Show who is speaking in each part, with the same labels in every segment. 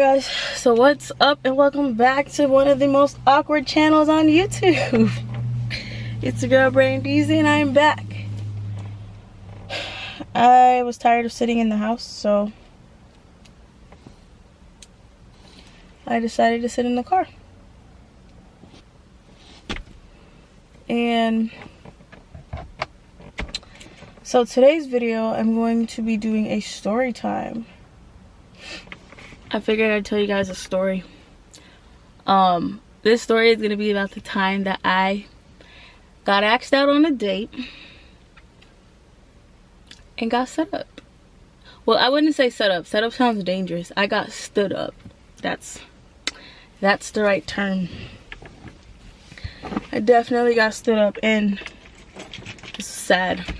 Speaker 1: guys, so what's up and welcome back to one of the most awkward channels on YouTube. It's your girl Brandy and I'm back. I was tired of sitting in the house, so I decided to sit in the car. And so today's video, I'm going to be doing a story time. I figured I'd tell you guys a story. This story is going to be about the time that I got asked out on a date and got set up. Well, I wouldn't say set up. Set up sounds dangerous. I got stood up. That's the right term. I definitely got stood up, and it's sad.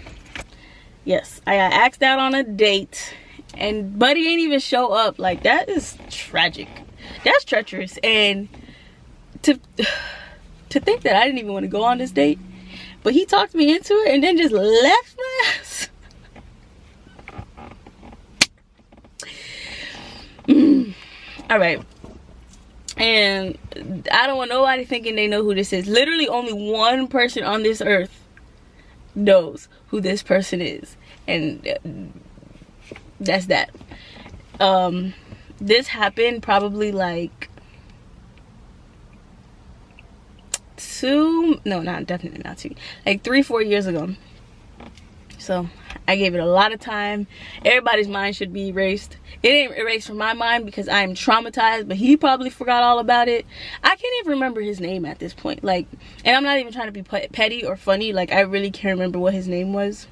Speaker 1: Yes, I got asked out on a date and buddy ain't even show up. Like, that is tragic. That's treacherous. And to think that I didn't even want to go on this date, but he talked me into it and then just left my ass. All right. And I don't want nobody thinking they know who this is. Literally only one person on this earth knows who this person is, and that's that. This happened probably like definitely not 2, like 3-4 years ago. So I gave it a lot of time. Everybody's mind should be erased. It ain't erased from my mind because I am traumatized, but he probably forgot all about it. I can't even remember his name at this point. Like, and I'm not even trying to be petty or funny. Like, I really can't remember what his name was.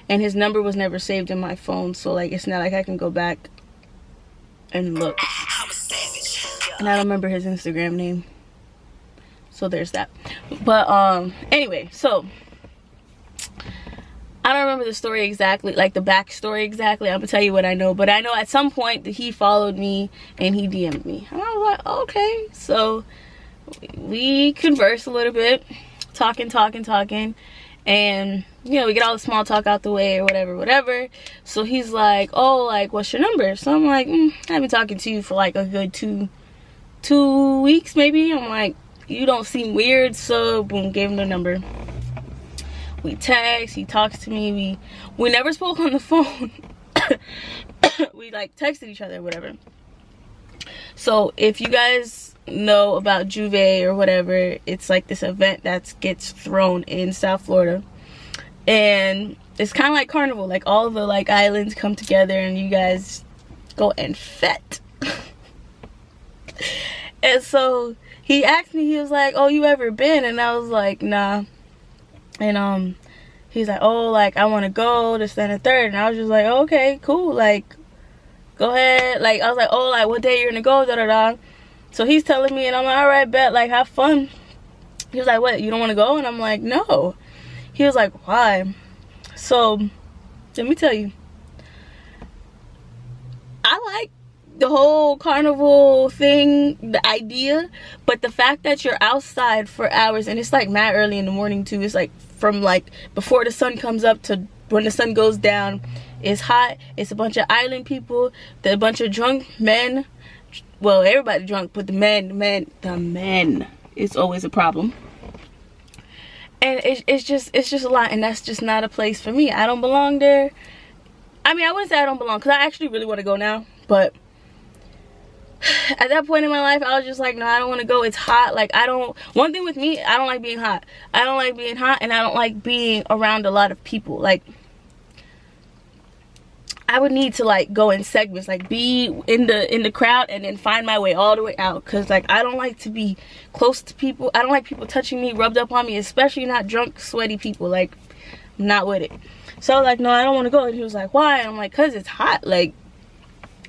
Speaker 1: And his number was never saved in my phone, so like it's not like I can go back and look. And I don't remember his Instagram name. So there's that. But anyway, so I don't remember the story exactly, like the backstory exactly. I'm gonna tell you what I know, but I know at some point that he followed me and he DM'd me. And I was like, okay. So we conversed a little bit, talking, and you know, we get all the small talk out the way or whatever. So he's like, oh, like, what's your number? So I'm like, I've been talking to you for like a good two weeks maybe. I'm like, you don't seem weird. So boom, gave him the number. We text, he talks to me. We never spoke on the phone. We like texted each other or whatever. So if you guys know about Juve or whatever, it's like this event that gets thrown in South Florida, and it's kind of like carnival. Like, all the like islands come together and you guys go and fet. And so he asked me, he was like, oh, you ever been? And I was like, nah. And he's like, oh, like, I want to go, this, that, and the third. And I was just like, oh, okay, cool, like, go ahead. Like, I was like, oh, like, what day you're gonna go, da-da-da. So he's telling me, and I'm like, all right, bet, like, have fun. He was like, what, you don't want to go? And I'm like, no. He was like, why? So let me tell you, I like the whole carnival thing, the idea, but the fact that you're outside for hours, and it's like mad early in the morning too. It's like from like before the sun comes up to when the sun goes down. It's hot. It's a bunch of island people, a bunch of drunk men. Well, everybody drunk, but the men, it's always a problem. And it's just a lot, and that's just not a place for me. I don't belong there. I mean, I wouldn't say I don't belong, because I actually really want to go now, but at that point in my life, I was just like, no, I don't want to go. It's hot. Like, one thing with me, I don't like being hot. I don't like being hot, and I don't like being around a lot of people. Like, I would need to like go in segments, like be in the crowd and then find my way all the way out, because like I don't like to be close to people. I don't like people touching me, rubbed up on me, especially not drunk, sweaty people. Like, I'm not with it. So I was like, no, I don't want to go. And he was like, why? And I'm like, because it's hot. Like,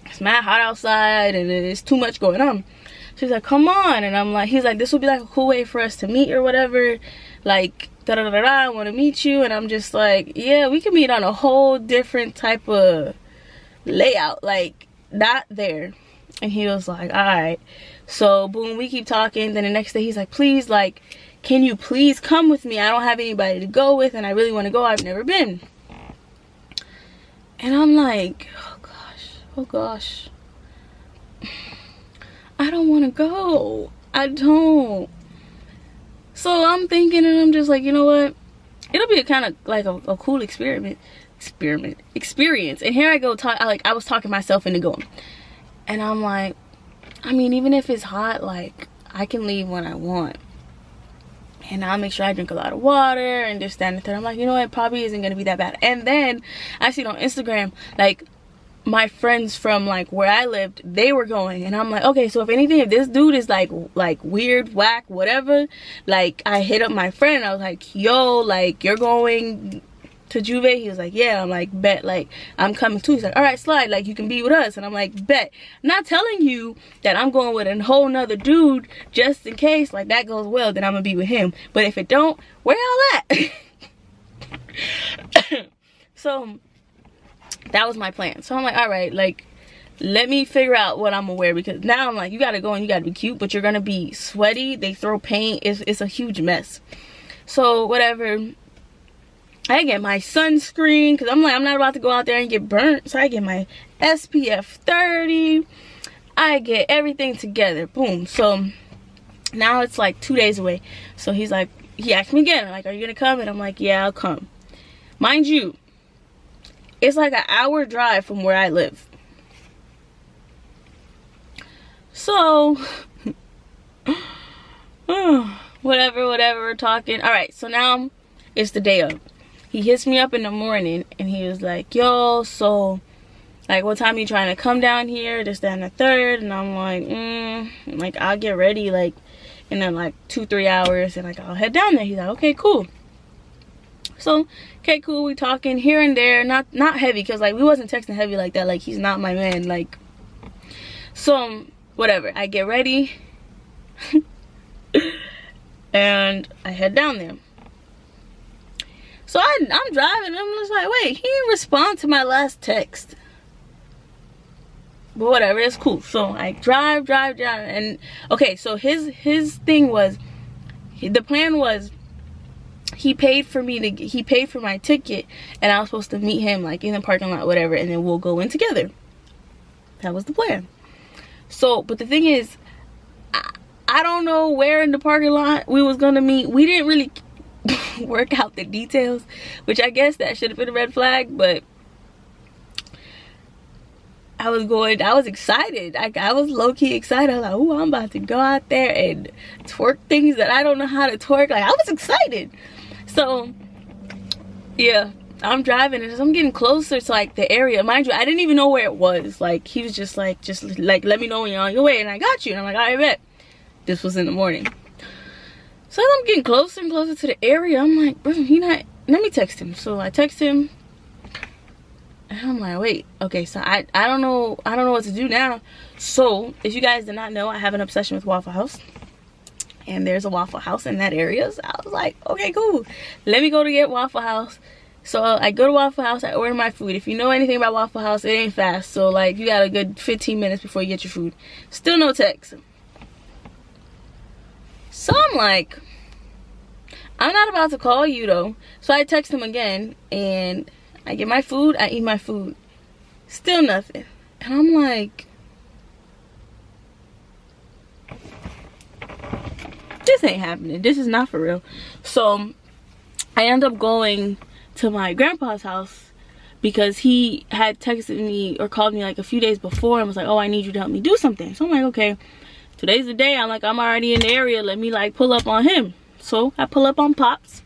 Speaker 1: it's mad hot outside and it's too much going on. She's like, come on. And I'm like, he's like, this would be like a cool way for us to meet or whatever. Like, da-da-da-da, I want to meet you. And I'm just like, yeah, we can meet on a whole different type of layout, like not there. And he was like, all right. So boom, we keep talking. Then the next day he's like, please, like, can you please come with me? I don't have anybody to go with and I really want to go. I've never been. And I'm like, oh gosh. I don't want to go. I don't. So I'm thinking, and I'm just like, you know what? It'll be a kind of like a cool experience. And here I go, I was talking myself into going. And I'm like, I mean, even if it's hot, like, I can leave when I want. And I'll make sure I drink a lot of water and this, that, and the third. I'm like, you know what? It probably isn't going to be that bad. And then I see it on Instagram, like, my friends from, like, where I lived, they were going. And I'm like, okay, so if anything, if this dude is, like weird, whack, whatever, like, I hit up my friend. I was like, yo, like, you're going to Juve? He was like, yeah. I'm like, bet, like, I'm coming too. He's like, all right, slide, like, you can be with us. And I'm like, bet. Not telling you that I'm going with a whole nother dude just in case, like, that goes well, then I'm gonna be with him. But if it don't, where y'all at? So that was my plan. So I'm like, all right, like, let me figure out what I'm gonna wear, because now I'm like, you gotta go and you gotta be cute, but you're gonna be sweaty. They throw paint. It's a huge mess. So whatever, I get my sunscreen, because I'm like, I'm not about to go out there and get burnt. So I get my SPF 30. I get everything together. Boom. So now it's like 2 days away. So he's like, he asked me again, like, are you gonna come? And I'm like, yeah, I'll come. Mind you, it's like an hour drive from where I live. So whatever, we're talking. All right, so now it's the day of. He hits me up in the morning and he was like, yo, so, like, what time are you trying to come down here? This, that, and the third. And I'm like, like, I'll get ready, like, in then like 2-3 hours, and like, I'll head down there. He's like, okay, cool. So, okay, cool. We talking here and there, not heavy, because, like, we wasn't texting heavy like that. Like, he's not my man. Like, so whatever. I get ready and I head down there. So I'm driving, and I'm just like, wait, he didn't respond to my last text. But whatever, it's cool. So I drive, and okay, so his thing was, the plan was, he paid for my ticket, and I was supposed to meet him, like, in the parking lot, whatever, and then we'll go in together. That was the plan. So, but the thing is, I don't know where in the parking lot we was gonna meet. We didn't really work out the details, which I guess that should have been a red flag, but I was excited. I was low-key excited. I was like, oh, I'm about to go out there and twerk things that I don't know how to twerk. Like, I was excited. So yeah, I'm driving, and as I'm getting closer to, like, the area, mind you, I didn't even know where it was. Like, he was just like let me know when you're on your way, and I got you. And I'm like, all right, bet. This was in the morning. So as I'm getting closer and closer to the area, I'm like, bro, let me text him. So I text him, and I'm like, wait, okay, so I don't know what to do now. So if you guys did not know, I have an obsession with Waffle House, and there's a Waffle House in that area. So I was like, okay, cool, let me go to get Waffle House. So I go to Waffle House, I order my food. If you know anything about Waffle House, it ain't fast. So, like, you got a good 15 minutes before you get your food. Still no text. So I'm like, I'm not about to call you though. So I text him again, and I get my food, I eat my food. Still nothing. And I'm like, this ain't happening. This is not for real. So I end up going to my grandpa's house, because he had texted me or called me like a few days before and was like, oh, I need you to help me do something. So I'm like, okay, today's the day. I'm like, I'm already in the area, let me, like, pull up on him. So I pull up on Pops.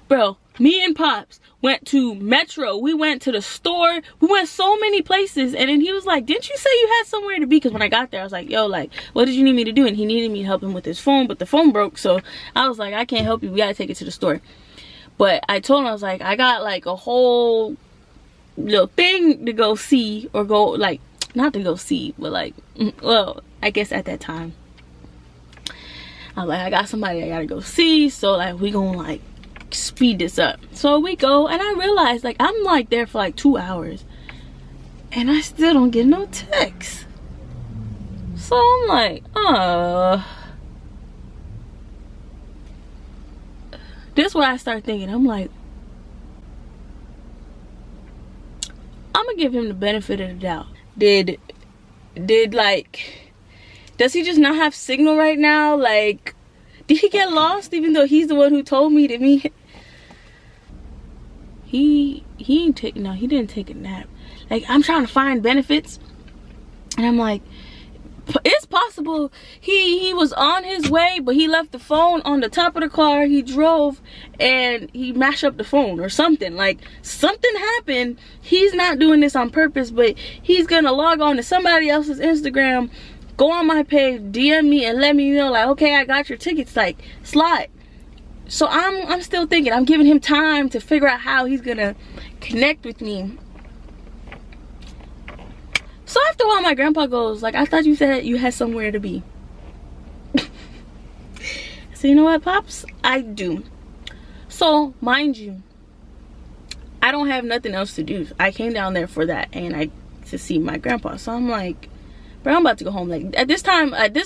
Speaker 1: Bro, me and Pops went to Metro, we went to the store, we went so many places. And then he was like, didn't you say you had somewhere to be? Because when I got there, I was like, yo, like, what did you need me to do? And he needed me to help him with his phone, but the phone broke. So I was like, I can't help you, we gotta take it to the store. But I told him, I was like, I got, like, a whole little thing to go see, or go, like, not to go see, but, like, well, I guess at that time I was like, I got somebody I gotta go see, so, like, we gonna, like, speed this up. So we go, and I realized, like, I'm, like, there for, like, 2 hours, and I still don't get no text. So I'm like, this is what I start thinking. I'm like, I'm gonna give him the benefit of the doubt. Did does he just not have signal right now? Like, did he get lost even though he's the one who told me to meet? He didn't take a nap. Like, I'm trying to find benefits and I'm like, it's possible he was on his way, but he left the phone on the top of the car. He drove and he mashed up the phone or something. Like, something happened. He's not doing this on purpose, but he's gonna log on to somebody else's Instagram, go on my page, DM me and let me know, like, okay, I got your tickets, like, slide. So I'm still thinking, I'm giving him time to figure out how he's gonna connect with me. So after a while, my grandpa goes, like, I thought you said you had somewhere to be. So, you know what, Pops? I do. So, mind you, I don't have nothing else to do. I came down there for that and to see my grandpa. So I'm like, bro, I'm about to go home. Like, at this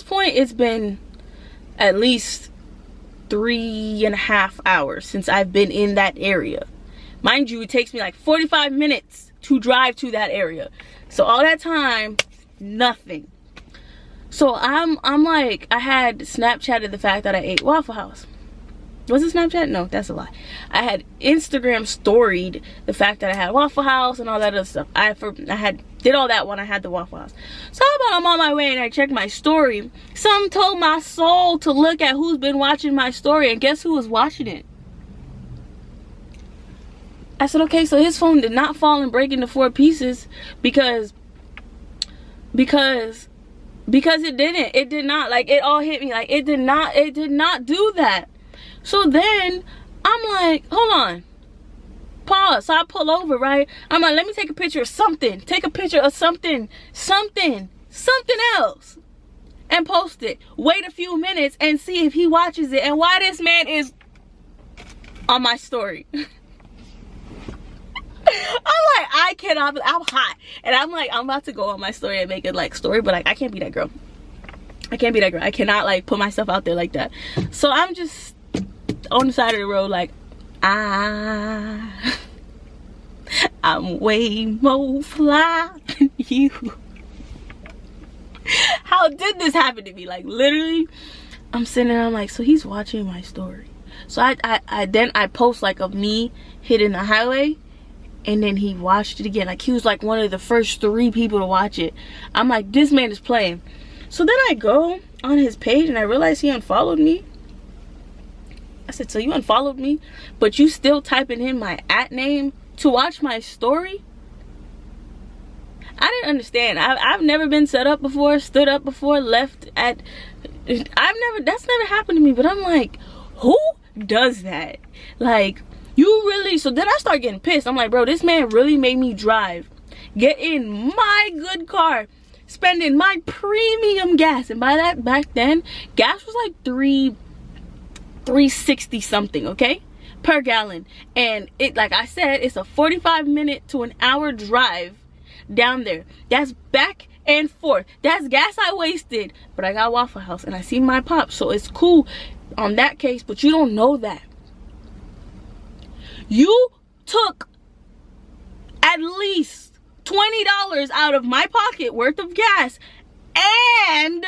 Speaker 1: point, it's been at least 3.5 hours since I've been in that area. Mind you, it takes me like 45 minutes to drive to that area. So all that time, nothing. So I'm like, I had Snapchatted the fact that I ate Waffle House. Was it Snapchat? No, that's a lie. I had Instagram storied the fact that I had Waffle House and all that other stuff. I did all that when I had the Waffle House. So how about I'm on my way and I check my story. Some told my soul to look at who's been watching my story, and guess who was watching it? I said, okay, so his phone did not fall and break into 4 pieces because it didn't. It did not. Like, it all hit me. Like, it did not do that. So then I'm like, hold on, pause. So I pull over, right? I'm like, let me take a picture of something. Take a picture of something else and post it. Wait a few minutes and see if he watches it and why this man is on my story. I'm like, I cannot, I'm hot. And I'm like, I'm about to go on my story and make it like story, but like, I can't be that girl. I can't be that girl. I cannot like put myself out there like that. So I'm just on the side of the road like, I'm way more fly than you. How did this happen to me? Like, literally, I'm sitting there, I'm like, so he's watching my story. So I post like of me hitting the highway, and then he watched it again. Like, he was like one of the first 3 people to watch it. I'm like, this man is playing. So then I go on his page and I realize he unfollowed me. I said, so you unfollowed me, but you still typing in my @name to watch my story? I didn't understand. I've never been set up before, stood up before, left at, that's never happened to me. But I'm like, who does that? Like, you really? So then I start getting pissed. I'm like, bro, this man really made me drive, get in my good car, spending my premium gas. And by that, back then, gas was like $3.60 something, okay, per gallon. And it, like I said, it's a 45-minute to an hour drive down there. That's back and forth. That's gas I wasted, but I got Waffle House and I see my pop, so it's cool on that case. But you don't know that you took at least $20 out of my pocket worth of gas and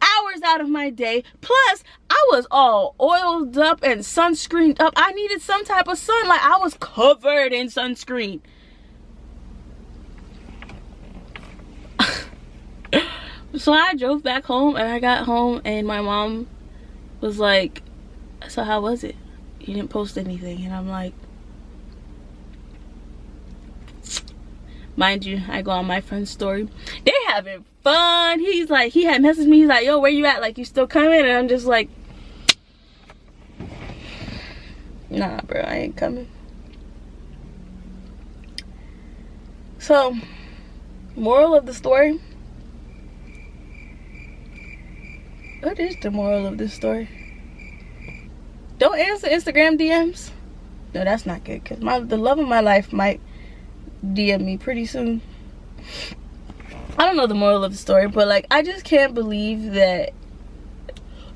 Speaker 1: hours out of my day. Plus, I was all oiled up and sunscreened up. I needed some type of sunlight. I was covered in sunscreen. So I drove back home, and I got home and my mom was like, so how was it? You didn't post anything. And I'm like, mind you, I go on my friend's story, they having fun. He's like, he had messaged me, he's like, yo, where you at? Like, you still coming? And I'm just like, nah, bro, I ain't coming. So, moral of the story. What is the moral of this story? Don't answer Instagram DMs. No, that's not good, because the love of my life might DM me pretty soon. I don't know the moral of the story, but like, I just can't believe that.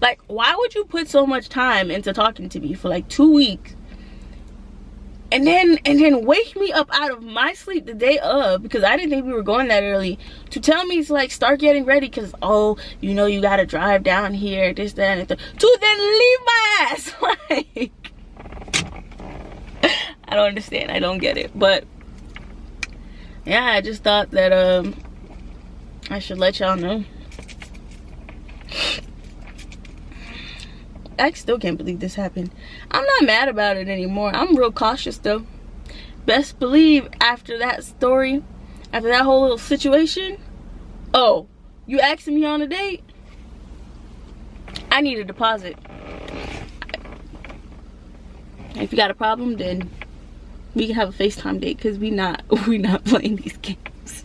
Speaker 1: Like, why would you put so much time into talking to me for like 2 weeks And then wake me up out of my sleep the day of, because I didn't think we were going that early, to tell me to like start getting ready because, oh, you know, you gotta drive down here, this, that, and to then leave my ass. Like, I don't understand. I don't get it. But yeah, I just thought that I should let y'all know. I still can't believe this happened. I'm not mad about it anymore. I'm real cautious though. Best believe after that story, after that whole little situation, oh, you asking me on a date? I need a deposit. If you got a problem, then we can have a FaceTime date, because we not playing these games.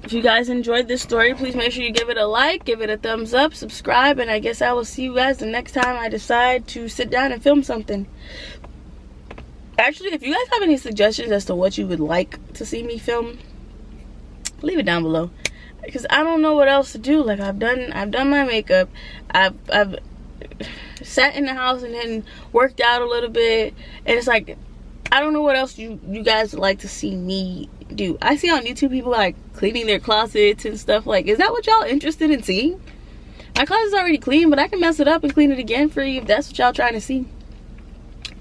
Speaker 1: If you guys enjoyed this story, please make sure you give it a like, give it a thumbs up, subscribe, and I guess I will see you guys the next time I decide to sit down and film something. Actually, if you guys have any suggestions as to what you would like to see me film, leave it down below, because I don't know what else to do. Like, I've done my makeup, I've sat in the house and then worked out a little bit, and it's like, I don't know what else you guys would like to see me do. I see on YouTube people like cleaning their closets and stuff. Like, is that what y'all interested in seeing? My closet's already clean, but I can mess it up and clean it again for you if that's what y'all trying to see.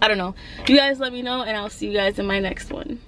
Speaker 1: I don't know. You guys let me know, and I'll see you guys in my next one.